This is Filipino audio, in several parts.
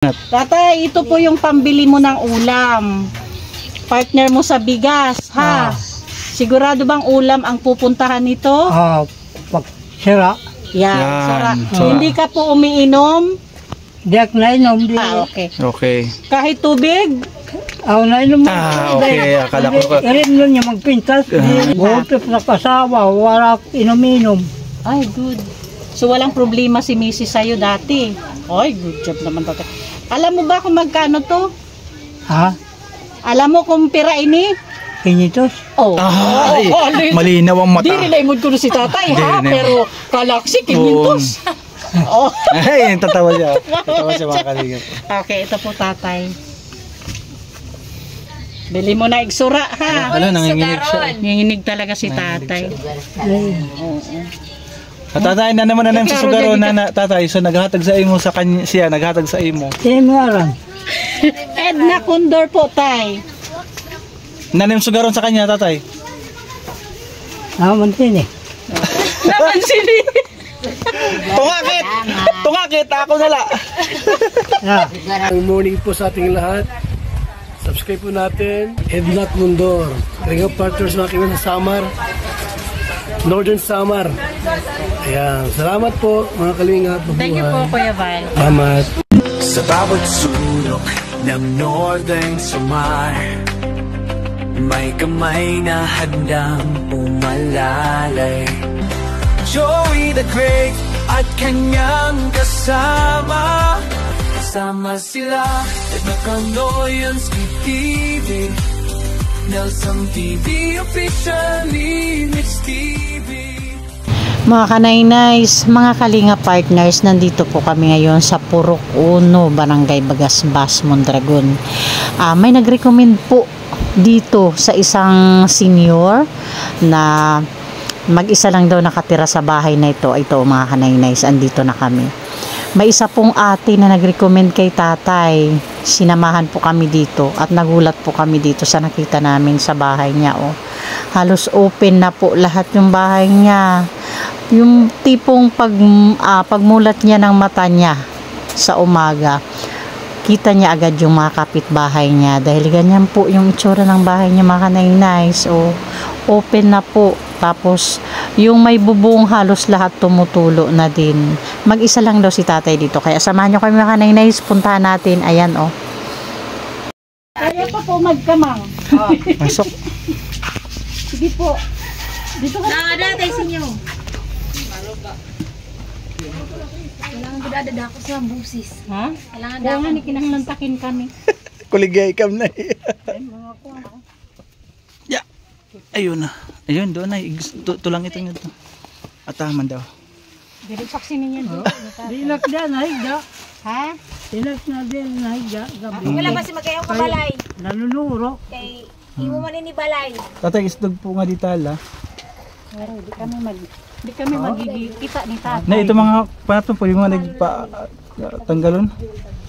Tatay, ito po yung pambili mo ng ulam. Partner mo sa bigas, ha? Sigurado bang ulam ang pupuntahan nito? Pag sira. Yan, sara. Hindi ka po umiinom? Di ako nainom. Okay. Okay. Kahit tubig? Ako nainom. Okay. Akala ko ka. Irin nun yung magpintas. Bukit na kasawa. Wala inom-inom. Ay, good. So, walang problema si Mrs. sa'yo dati. Ay, good job naman tatay. Alam mo ba kung magkano to? Ha? Alam mo kung pira ini? Pinitos? Malinaw ang mata. Di nilaimod ko na si tatay, ha? Pero kalaksi, kinintos. Ay, tatawa siya. Tatawa siya mga kalingap. Okay, ito po tatay. Bili mo na igsura, ha? Nanginginig siya. Nanginginig talaga si tatay. Tatay na naman na sa sugaro na tatay. So naghatag sa imo sa kanya siya, naghatag sa imo. Sino mo alam? Edna Condor po, tay. Nanim sugaron sa kanya, tatay. Namansin eh. Napansin eh. Tungakit! Tungakit! Ako nala! Good morning po sa ating lahat. Subscribe po natin. Edna Condor. Ring of Partners mga kaibigan sa Samar. Northern Samar. Ayan. Salamat po mga kalingap. Thank you po, Kuya Val. Salamat. Sa bawat sulok ng Northern Samar, may kamay na handang umalalay. Joey the Great at kanyang kasama. Kasama sila at Nakanoyanski TV, Nelson TV, officially Mix TV. Mga kanainays, mga kalinga partners, nandito po kami ngayon sa Purok 1, Barangay Bagasbas, Mondragon. May nag-recommend po dito sa isang senior na mag-isa lang daw nakatira sa bahay na ito. Ito mga kanainays, andito na kami. May isa pong ate na nag-recommend kay tatay. Sinamahan po kami dito at nagulat po kami dito sa nakita namin sa bahay niya. Halos open na po lahat yung bahay niya. Yung tipong pagmulat niya ng mata niya sa umaga, kita niya agad yung mga kapitbahay niya. Dahil ganyan po yung itsura ng bahay niya mga kanainays. Open na po. Tapos, yung may bubong halos lahat tumutulo na din. Mag-isa lang daw si tatay dito. Kaya samahan nyo kami mga kanainays. Puntahan natin. Ayan Kaya pa po magkamang. Pasok. Sige po. Dito ka. Nakadatay sa inyo. Kailangan gudada ako sa busis. Ha? Kailangan Kaya nga ni kinahanglantakin kami. Kuligay kam na. Yeah. Ayun na. Ayun doon ay tulang ito nito. Ataman daw. Dili saksi ninyo do. Dilak na nahiga. Ha? Dilak na din nahiga. wala ba si magayaw ka balay? Nanunuro. Kay imo man ni balay. Tatay isdog po nga ditala. Pero di kami magigikita ni tatay. Na ito mga panatong po yung mga tanggalon.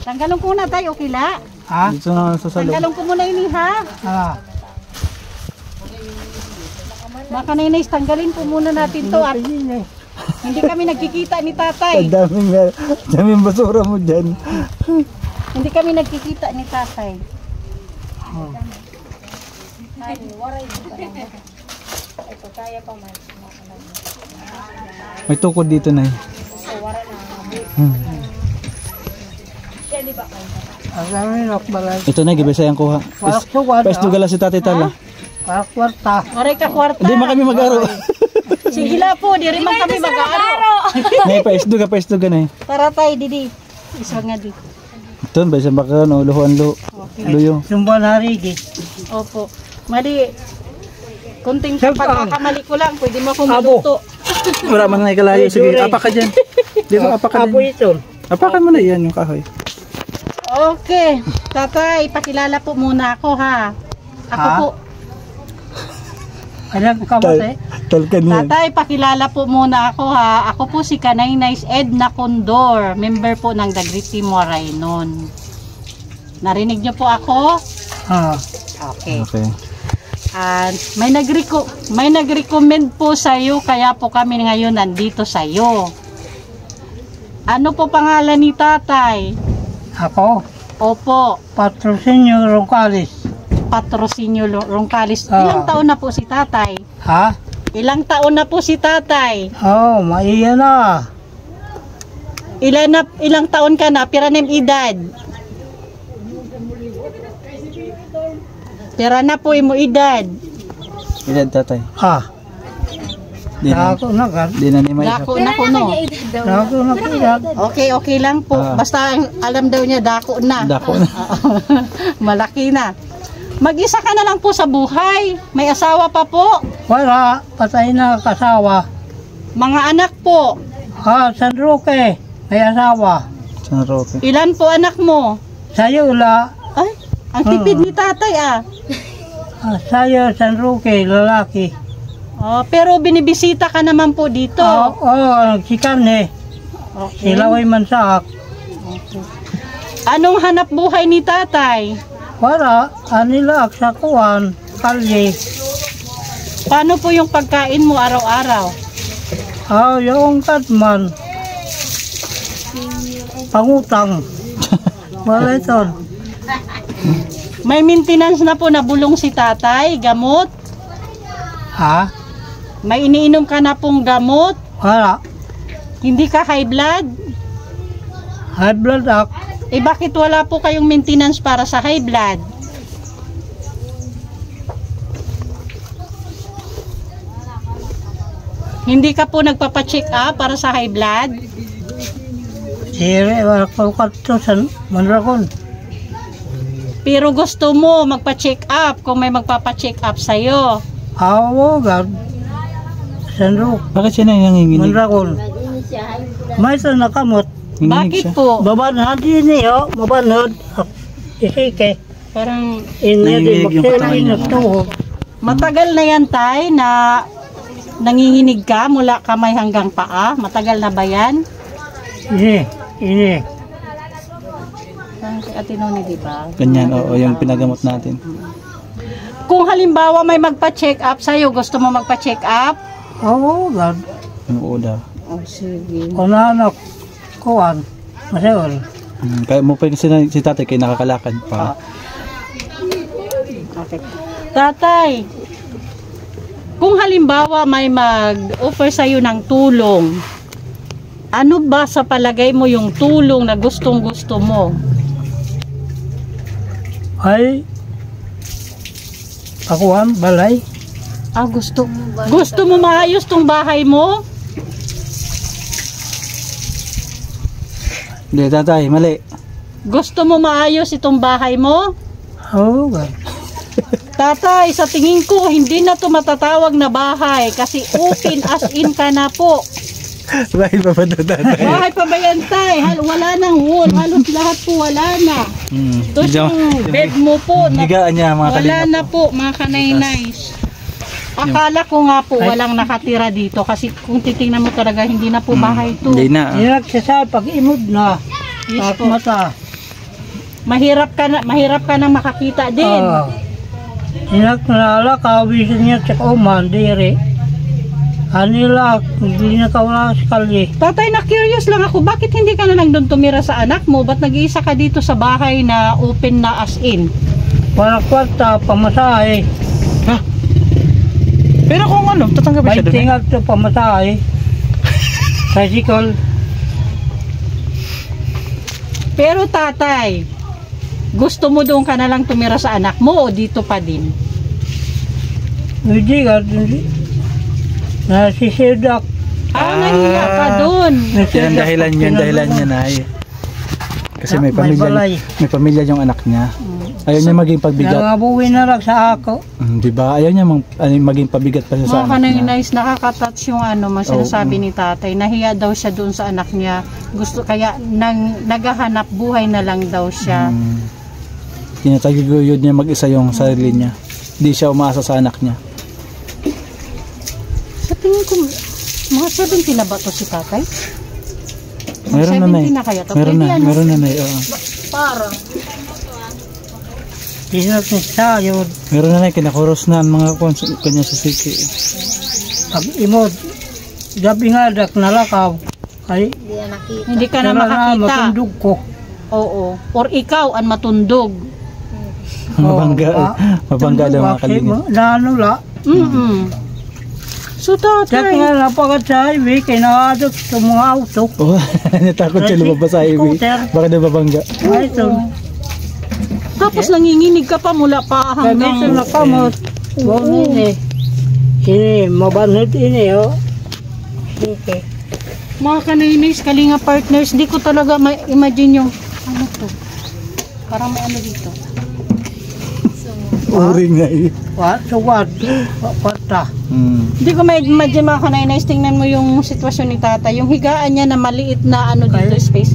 Tanggalon ko na tayo, okay la? Ha? Dito na sa salon. Tanggalon ko muna ini ha. Mga kanainays, tanggalin po muna natin to at hindi kami nagkikita ni tatay. Daming basura mo dyan. Hindi kami nagkikita ni tatay. May tukod dito na Ito na, gibisa yung kuha. Paisdugala si tatay tala. Kwarta. Aray ka kwarta. Di man kami mag-aro. Sige la po, di rin man kami mag-aro. May paisduga na Tara tayo, Didi. Isa nga di. Ito, basa baka luhuan luyo. Sumban hari di. Opo. Mali. Kunting pagkakamali ko lang, pwede mo akong maluto. Wala man na ikalayo. Sige, apa ka dyan. Di ba, apa ka Abo dyan. ito. Apakan mo na yan yung kahoy. Okay. Tatay, pakilala po muna ako ha. Ako po. Alam ka ba eh? Talkan yan. Tatay, pakilala po muna ako ha. Ako po si Kanainays Edna Condor, member po ng Dagriti Moraynon. Narinig niyo po ako? Okay. May nag-recommend po sa iyo, kaya po kami ngayon nandito sa iyo. Ano po pangalan ni tatay? Ako, Opo, Patrocinio Roncalis. Patrocinio Roncalis. Ah. Ilang taon na po si tatay? Ha? Ilang taon na po si tatay? Oh, maiya na. Ilang taon ka na? Piranem edad? Pira na po imo edad. Ilan tatay? Ah, Di na, ako na kan. di na ni may isa. Dako na po no. Ako na kan. Okay lang po. Ah. Basta alam daw niya dako na. Dako na. Malaki na. Mag-isa ka na lang po sa buhay. May asawa pa po. Wala, patay na kasawa. Mga anak po. Ha, San Roque, may asawa. San Roque. Ilan po anak mo? Sayo la, Ay, ang tipid ni tatay ah. sayo San Roque, lalaki. Oh, pero binibisita ka naman po dito. Nagsikan eh. Okay. Sila ay mansak. Anong hanap buhay ni tatay? Wala, anila sa kuwan, kalye. Paano po yung pagkain mo araw-araw? Yung katman. Pangutang. Wala ito. May maintenance na po na bulong si tatay, gamot? Ha? May iniinom ka na pong gamot? Wala. Hindi ka high blood? High blood ako. Eh bakit wala po kayong maintenance para sa high blood? Hindi ka po nagpapacheck up para sa high blood? Sire, wala ko kato sa manrakon. Pero gusto mo magpa-check up kung may magpapa-check up sa'yo. God. San Roque, Bakit siya nanginginig? manrakon. May ito nakamot. Nanginginig Bakit siya. po? Babanhad din niyo, mabanhad. Isike. Parang Inya di Nanginginig yung katawan bakterya niya. nagtuhog. matagal na yan tay na nanginginig ka mula kamay hanggang paa. Matagal na ba yan? Ini. Parang kay Ate Noni, di ba? Ganyan, oo, yung pinagamot natin. Kung halimbawa may magpa-check up sa'yo, gusto mo magpa-check up? God. Yung uda. Oh, sige. Unahan kuwan. Masayol. Kaya mo pa si tatay kay nakakalakad pa. Okay. Tatay, kung halimbawa may mag-offer sa'yo ng tulong, ano ba sa palagay mo yung tulong na gustong-gusto mo? Ay, pakuhan, balay. Ah, gusto mo maayos tong bahay mo? Hindi, tatay, mali. Gusto mo maayos itong bahay mo? God. Tatay, sa tingin ko, hindi na to matatawag na bahay kasi open as in ka na po. Bahay pa ba ito, tatay? Bahay pa ba yan, tay? Wala nang wall. Halos lahat po wala na. Ito yung bed mo po. Higaan niya, mga Wala kalingap. na po, mga kanay-nays. Akala ko nga po walang nakatira dito kasi kung titingnan mo talaga hindi na po bahay to. Hindi na. Hindi nagsasabi pag imod na. Yes At po. mata. Mahirap ka na makakita din. Inaknala, kawisin niya sa kuman, diri. Anila, hindi na kawala sa kalye. Tatay, na-curious lang ako, bakit hindi ka na lang doon tumira sa anak mo? Ba't nag-iisa ka dito sa bahay na open na as in? Para kwarta, pamasahe. Pero kung ano, tatanggapin May siya doon. tingag to pamasahe. Tricycle. Pero tatay, gusto mo doon ka na lang tumira sa anak mo o dito pa din? Hindi ka, nasisidak. Nahiya ka doon. Yan ang dahilan niya na ay. Kasi may May balay. pamilya yung anak niya. Ayaw niya maging pagbigat. Nangabuhin na lang sa ako. Di ba? Ayaw niya maging pabigat pa siya sa Mga anak niya. kanay-nays, nakaka-touch yung sinasabi ni tatay. Nahiya daw siya doon sa anak niya. Gusto kaya naghahanap buhay na lang daw siya. Tinataguyod niya mag-isa yung sarili niya. Hindi siya umaasa sa anak niya. Sa tingin ko, mga 70 na ba to si tatay? Meron na 70 na kaya to? Meron Pwede na, ano? meron na oo. Parang. Tinag ni sayod. Meron na kinakuros na ang mga kanya sa siki. Pag imod. Gabi nga dak nalakaw. Ay, Hindi ka na makakita. matundog ko. Oo. Or ikaw ang matundog. Mabangga. Mabangga daw mga kalingap. Nanula. So Kaya tatay, nga napagat sa highway, kinakadot sa mga auto. Oh, natakot siya lumabas sa highway. Scooter. Baka daw mabangga. Ay, ito. tapos nanginginig ka pa mula pa Kaya minsan hanggang... nakamot. Buwan ini. Ini, mabanhid ini, oh. Okay. Mga kanaynays, kalinga partners, di ko talaga ma-imagine yung... Ano to? Parang may ano dito. Uring nga eh. What? So what? What? Hindi ko ma-imagine mga kanaynays, tingnan mo yung sitwasyon ni tata. Yung higaan niya na maliit na ano dito space.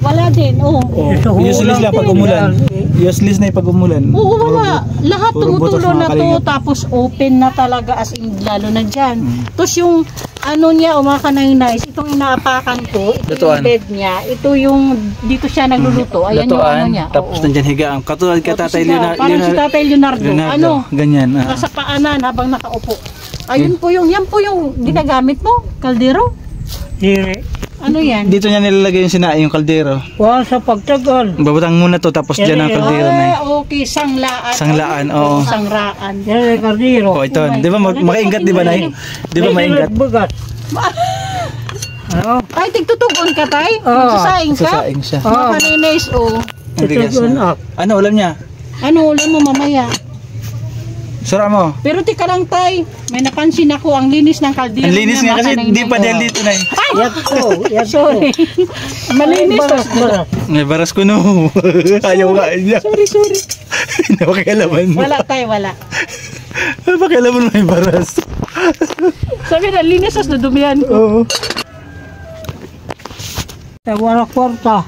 Wala din, oo. Oh, useless lang pag umulan. Useless na yung pag umulan. Oo, wala. Lahat Puro butas tumutulo mga na to, kalingap. tapos open na talaga as in, lalo na dyan. Tapos yung ano niya, mga kanaynays, itong inaapakan ko, ito Lutuan. yung bed niya, ito yung, dito siya nagluluto. Ayan yung ano niya. Tapos oo. nandyan higaan. Katulad ka Tapos Tatay siya, parang si Tatay Leonardo. Ano? Ganyan. Nasa paanan habang nakaupo. Ayun po yung, yan po yung ginagamit mo, kaldero. Dire. Ano yan? Dito niya nilalagay yung sinaing, yung kaldero. Wala sa pagtagal. Babutang muna to tapos dyan ang kaldero na Ah, okay, sanglaan. Sanglaan, oo. Sangraan. Dire kardiro. Oh, ito. Di ba makaingat, di ba, Nay? Di ba maingat? Bagat. Ano? Ay, tigtutugon ka, tay? Oo. Magsasaing ka? Sasaing siya. Mga kaninays, oh. Ang bigas Tutugon na. up. Ano ulam niya? Ano ulam mo mamaya? Sura mo. Pero tika lang, tay. May napansin ako, ang linis ng kaldero. Ang linis niya, nga kasi mga di pa kaninays. dahil dito, Nay. Yan po. Yan po. Sorry. Malinis. Baras, baras. May baras ko no. Ayaw ka niya. Sorry. Napakialaman mo. Wala, tay, wala. Napakialaman mo may baras. Sabi na, linis as nadumihan ko. Oo. Sa wala kwarta.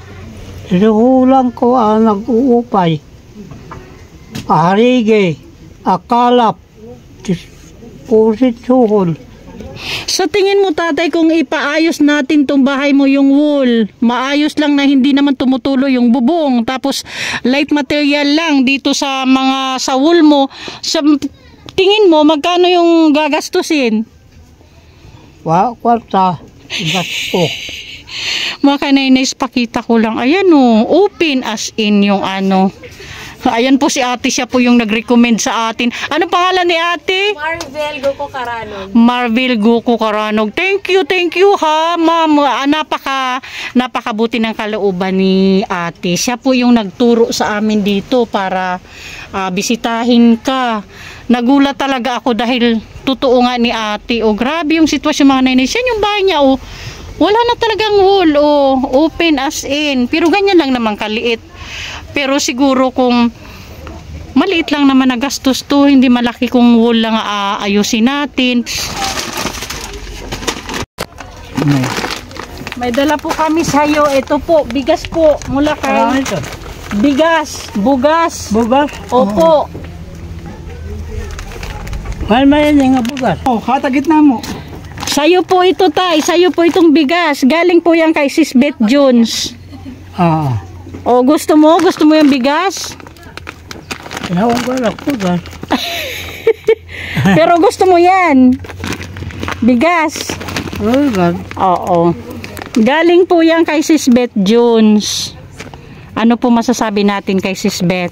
Sinuhulang ko ang nag-uupay. Aharige. Akalap. Pusit suhol. Sa tingin mo, tatay, kung ipaayos natin tong bahay mo yung wool, maayos lang na hindi naman tumutulo yung bubong, tapos light material lang dito sa mga sa wool mo, sa tingin mo, magkano yung gagastusin? Kwarta. Gasto. Mga kanaynays, pakita ko lang. Ayan o, open as in yung ano. Ayan po si ate, siya po yung nag-recommend sa atin. Ano pangalan ni ate? Marvel Goko Karanog. Marvel Goko Karanog. Thank you ha, ma'am. Napakabuti ng kalooban ni ate. Siya po yung nagturo sa amin dito para bisitahin ka. Nagulat talaga ako dahil totoo nga ni ate. O grabe yung sitwasyon mga nanay. Siya yung bahay niya o. Wala na talagang wall o. Open as in. Pero ganyan lang naman kaliit. Pero siguro kung maliit lang naman na gastos to, hindi malaki kung wall lang ayusin natin. May dala po kami sa'yo. Ito po, bigas po mula Ano kay ito? bigas, bugas. Bugas? Opo. May nga bugas. Oh, hatagit na mo. Sa'yo po ito, tay. Sa'yo po itong bigas. Galing po yan kay Sis Beth Jones. Ah. O, gusto mo? Gusto mo yung bigas? Ewan ko lang bugas. Pero gusto mo yan. Bigas. Bugas. Oo. Galing po yan kay Sis Beth Jones. Ano po masasabi natin kay Sis Beth?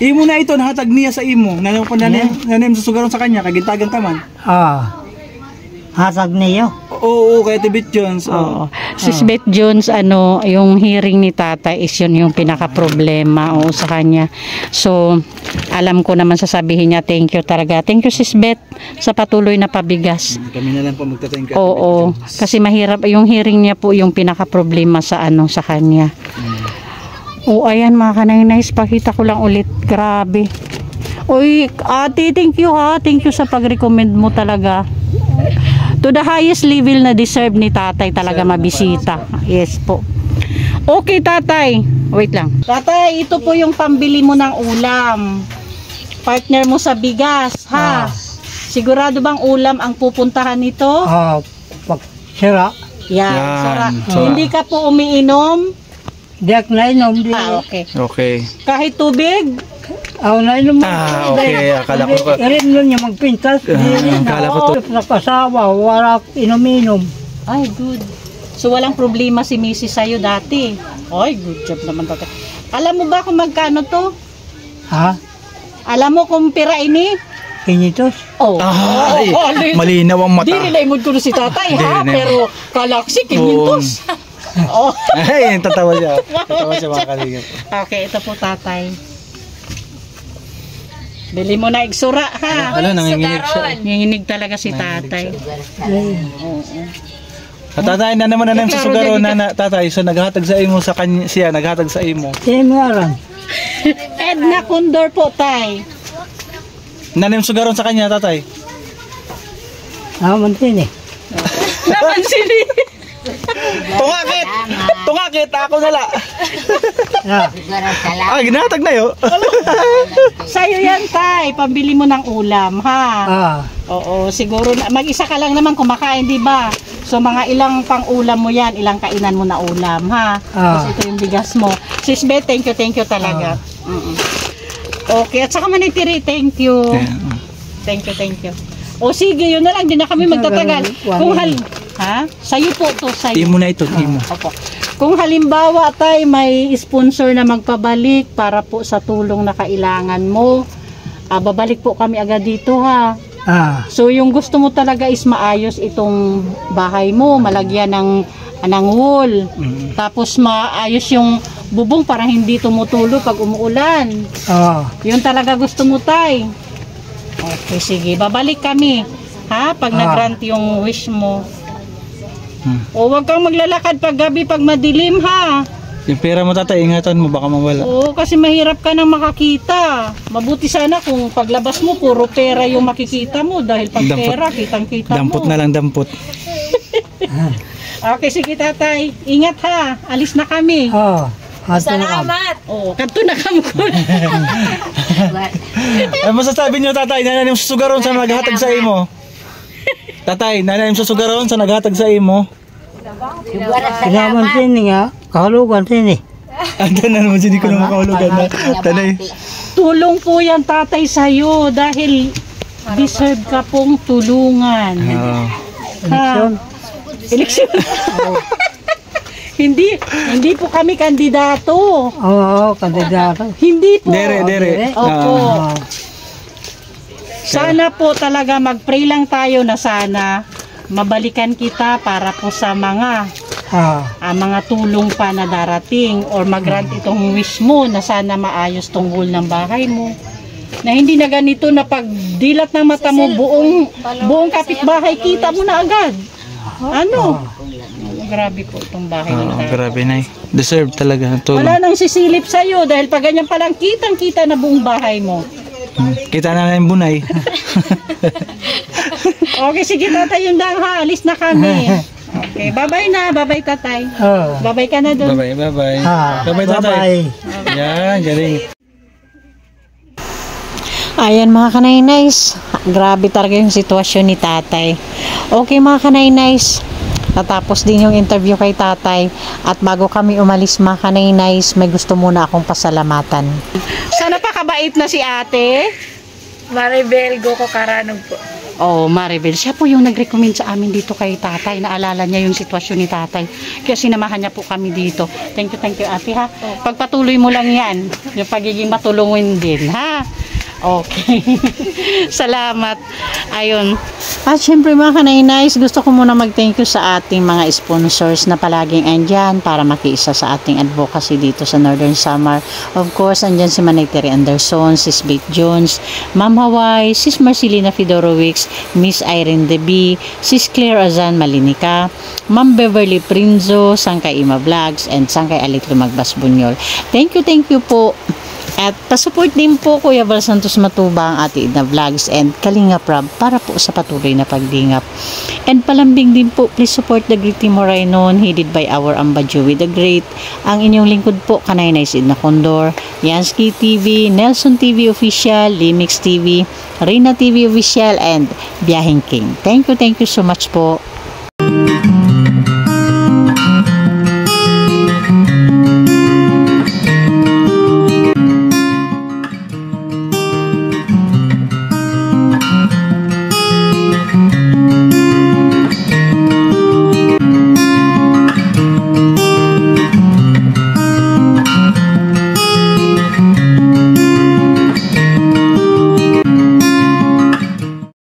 Imo na ito, nahatag niya sa imo. Nanim sa sugaron sa kanya, kagintagan ka man. Ah. Hatag niyo. Oo, kay Tibet Jones. Oo. Sis Beth Jones, yung hearing ni tatay is yun yung pinaka-problema sa kanya. So, alam ko naman sasabihin niya, thank you talaga. Thank you, Sis Beth, sa patuloy na pabigas. Kami na lang po magtatay ka. Oo, kasi mahirap, yung hearing niya po yung pinaka-problema sa sa kanya. O, ayan mga kanaynays, pakita ko lang ulit. Grabe. Uy, ate, thank you ha. Thank you sa pag-recommend mo talaga. To the highest level na deserve ni tatay talaga mabisita. Yes po. Okay, tatay. Wait lang. Tatay, ito po yung pambili mo ng ulam. Partner mo sa bigas, ha? Sigurado bang ulam ang pupuntahan nito? Ah. Pag sira. Yan. Yan. Sarap. Sarap. Hindi ka po umiinom? Diyak na inom. Okay. Okay. Kahit tubig? Ako na inom. Okay. Akala ko pa. Irin nun yung magpintas. Akala ko to. Nakasawa. Wala inom-inom. Ay, good. So, walang problema si Mrs. sa'yo dati. Ay, good job naman tatay. Alam mo ba kung magkano to? Ha? Alam mo kung pira ini? Kinitos? Oh. Ay, malinaw ang mata. Di nilaymod ko na si tatay, ha? Di, Pero kalaksi, kimintos. Oh. Ay, tatawa siya. Tatawa siya mga kalingap. Okay, ito po tatay. Bili mo na igsura, ha? Ano, nanginginig siya. Nanginginig talaga si tatay. Tatay na naman na sa sugaro na tatay. So naghatag sa imo sa kanya, siya naghatag sa imo. Sino mo alam? Edna Condor po, tay. Nanim sugaron sa kanya tatay. Naman din eh. Napansin eh. Tungakit! Tungakit! Ako nala. Ah, Ah, ginatag na yun. Sa'yo yan, tay. Pambili mo ng ulam, ha? ah, Oo, siguro mag-isa ka lang naman kumakain, di ba? So mga ilang pang-ulam mo yan, ilang kainan mo na ulam, ha? Kasi ito yung bigas mo. Sis Beth, thank you talaga. Okay, at saka manitiri, thank you. Thank you. O sige, yun na lang, di na kami magtatagal. Kung ha? Sa'yo po to, sa'yo. Imo na ito, imo. Opo. Kung halimbawa tay may sponsor na magpabalik para po sa tulong na kailangan mo, babalik po kami agad dito, ha? ah, So yung gusto mo talaga is maayos itong bahay mo, malagyan ng wool. Tapos maayos yung bubong para hindi tumutulo pag umuulan. ah, Yun talaga gusto mo, tay. Okay, sige. Babalik kami. Ha? Pag nag-grant yung wish mo. O wag kang maglalakad pag gabi, pag madilim, ha? Yung pera mo tatay, ingatan mo, baka mawala. Oo, kasi mahirap ka nang makakita. Mabuti sana kung paglabas mo, puro pera yung makikita mo. Dahil pag Dampot. pera, kitang-kita mo. Dampot na lang, dampot. Okay, sige tatay. Ingat ha. Alis na kami. ah, Salamat! Oo, kanto na kami ko. Ano masasabi niyo tatay, nananim sa sugaron sa naghatag sa imo? Tatay, nananim sa sugaron sa naghatag sa imo? Kinaman din nga, kahulugan din eh. Ando na naman, hindi ko na makahulugan na. Tanay. Tulong po yan tatay sa'yo dahil deserve ka pong tulungan. Ha? Eleksyon. Hindi po kami kandidato. Oo, kandidato. Hindi po. Dere. Opo. Sana po talaga mag-pray lang tayo na sana mabalikan kita para po sa mga tulong pa na darating or mag-grant itong wish mo na sana maayos tong wall ng bahay mo. Na hindi na ganito na pag dilat ng mata mo buong kapitbahay kita mo na agad. Ano? Grabe po itong bahay ng tatay. Grabe na deserve talaga ang tulong. Wala nang sisilip sa'yo dahil pag ganyan palang kitang-kita na buong bahay mo. Kita na yung bunay. Okay, sige tatay, yun lang ha. Alis na kami. Okay, bye-bye na. Bye-bye tatay. Bye-bye ka na doon. Bye-bye. Ah, Bye-bye tatay. Yan, galing. Ayan mga kanay-nays, grabe talaga yung sitwasyon ni tatay. Okay mga kanay-nays, natapos din yung interview kay tatay. At bago kami umalis mga kanay-nays, may gusto muna akong pasalamatan. Sana pa kabait na si ate? Maribel Goko Karanog po. Oh, Maribel, siya po yung nag-recommend sa amin dito kay tatay. Naalala niya yung sitwasyon ni tatay. Kaya sinamahan niya po kami dito. Thank you ate ha. Pagpatuloy mo lang yan. Yung pagiging matulungin din ha. Okay. Salamat. Ayun. At syempre mga kanay-nays, gusto ko muna mag-thank you sa ating mga sponsors na palaging andyan para makiisa sa ating advocacy dito sa Northern Samar. Of course, andyan si Manay Terry Anderson, Sis Beth Jones, Ma'am Hawaii, Sis Marcelina Fedorowicz, Miss Irene Debi, Sis Claire Azan Malinica, Ma'am Beverly Prinzo, Sangkay Ima Vlogs, and Sangkay Alit Lumagbas Bunyol. Thank you po. At pasupport din po Kuya Val Santos Matubang, Ate Edna Vlogs, and Kalinga Prab para po sa patuloy na pagdingap. And palambing din po, please support the Great Team Morainon, headed by our Amba Joey the Great. Ang inyong lingkod po, Kanay-Nays Edna Condor, Yansky TV, Nelson TV Official, Limix TV, Rina TV Official, and Biyahing King. Thank you so much po.